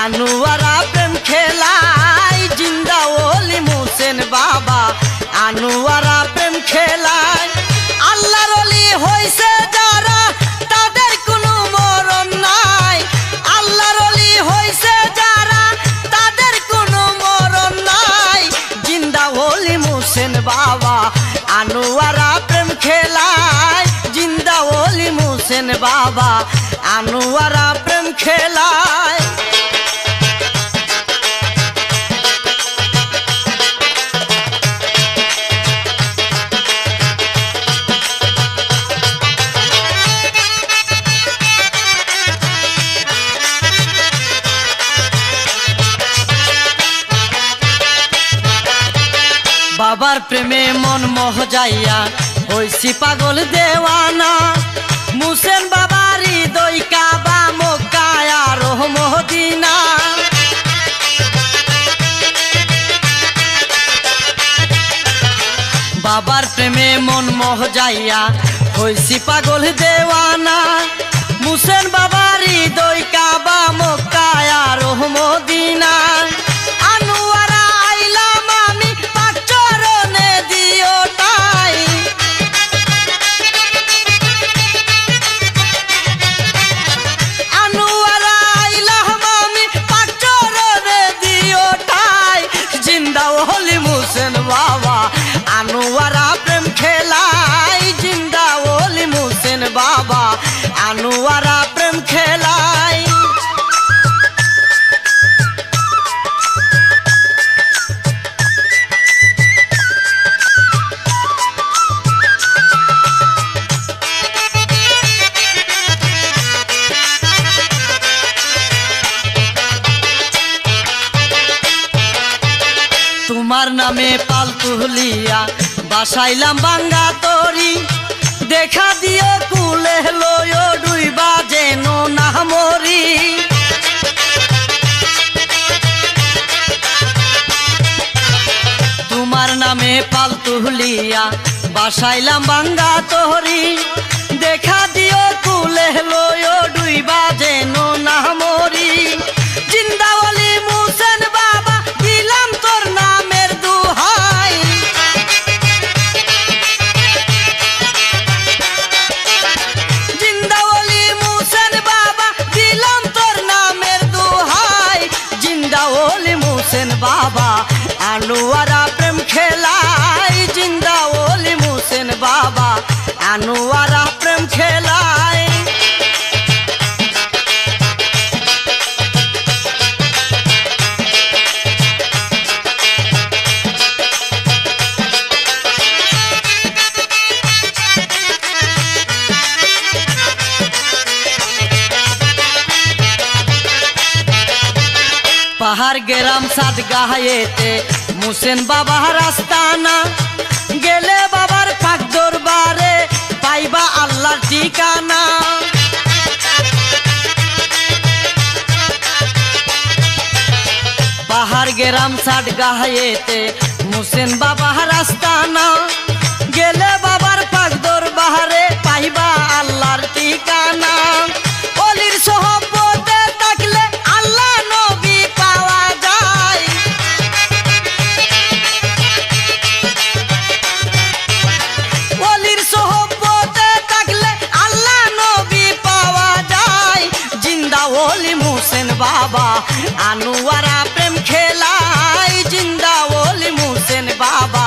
আনুয়ারা প্রেম খেলায় জিন্দা ওলি মুহসিন বাবা আনুয়ারা প্রেম খেলায় আল্লাহর ওলি হইছে যারা তাদের কোনো মরণ নাই আল্লাহর ওলি হইছে যারা তাদের কোনো মরণ নাই জিন্দা ওলি মুহসিন বাবা আনুয়ারা প্রেম খেলায় জিন্দা ওলি মুহসিন বাবা আনুয়ারা প্রেম খেলায় বাবার প্রেমে মন মোহ যাইয়া হইছি পাগল দেওয়ানা মুহসিন বাবার হৃদয় কাবা মক্কা আর মদিনা বাবার প্রেমে মন মোহ যাইয়া হইছি পাগল দেওয়ানা মুহসিন বাবার হৃদয় কাবা মক্কা আর মদিনা আনুয়ারা প্রেম খেলায় জিন্দা ওলি মুহসিন বাবা আনুয়ারা প্রেম খেলায় তোমার নামে পালতু লিয়া বাসাইলাম বাঙ্গা তরি দেখা দিও কুলে লয় ডুইবা যেন না মরি তোমার নামে পালতু লিয়া বাসাইলাম বাঙ্গা তরি দেখা দিও কুলে লয় ডুইবা যেন না মরি জিন্দা ওলি মুহসিন বাবা দিলাম তোর নামের দুহাই জিন্দা ওলি মুহসিন বাবা দিলাম তোর নামের দুহাই জিন্দা ওলি মুহসিন বাবা আনুয়ারা প্রেম খেলায় জিন্দা ওলি মুহসিন বাবা আনুয়ারা প্রেম খেলায় পাহাড় গেরাম সাদ গাহায়েতে মুহসিন বাবার আস্তানা গেলে বাবার পাক দরবারে পাইবা আল্লাহর ঠিকানা পাহাড় গেরাম সাদ গাহায়েতে মুহসিন বাবার আস্তানা গেলে বাবার পাক দরবারে পাইবা আল্লাহর ঠিকানা ওলির সোহবতে থাকলে আল্লাহ নবী পাওয়া যায় ওলির সোহবতে থাকলে আল্লাহ নবী পাওয়া যায় জিন্দা ওলি মুহসিন বাবা আনুয়ারা প্রেম খেলায় জিন্দা ওলি মুহসিন বাবা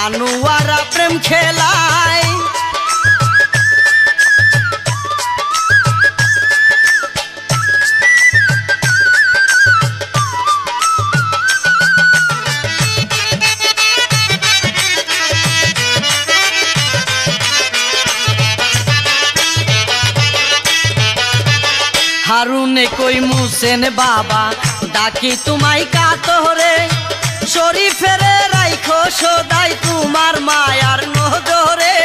আনুয়ারা প্রেম খেলায় হারুনে কই মুহসিন বাবা ডাকি তোমায় কাতরে শরীফেরে রাইখো সদাই তোমার মায়ার নজরে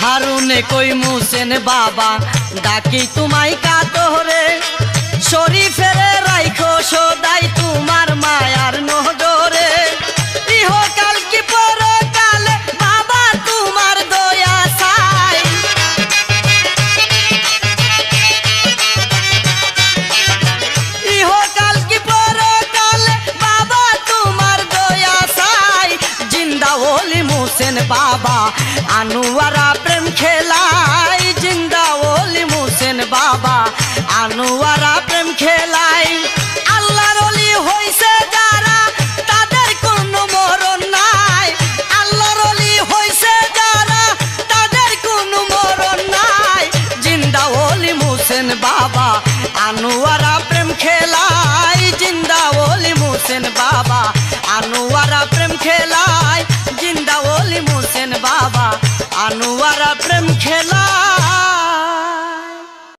হারুনে কই মুহসিন বাবা ডাকি তোমায় কাতরে শরীফেরে রাইখো সদাই তোমার মায়ার নজরে ইহকাল কি পরকালে বাবা তোমার দয়া চাই হোসেন বাবা আনোয়ারা প্রেম খেলাই জিন্দা ওলি হোসেন বাবা আনোয়ারা প্রেম খেলাই আল্লাহর ওলি হইছে যারা তাদের কোনো মরণ নাই আল্লাহর ওলি হইছে যারা তাদের কোনো মরণ নাই জিন্দা ওলি হোসেন বাবা আনোয়ারা প্রেম খেলাই জিন্দা ওলি হোসেন বাবা আনোয়ারা প্রেম খেলাই জিন্দা ওলি হোসেন বাবা আনোয়ারা প্রেম খেলাই।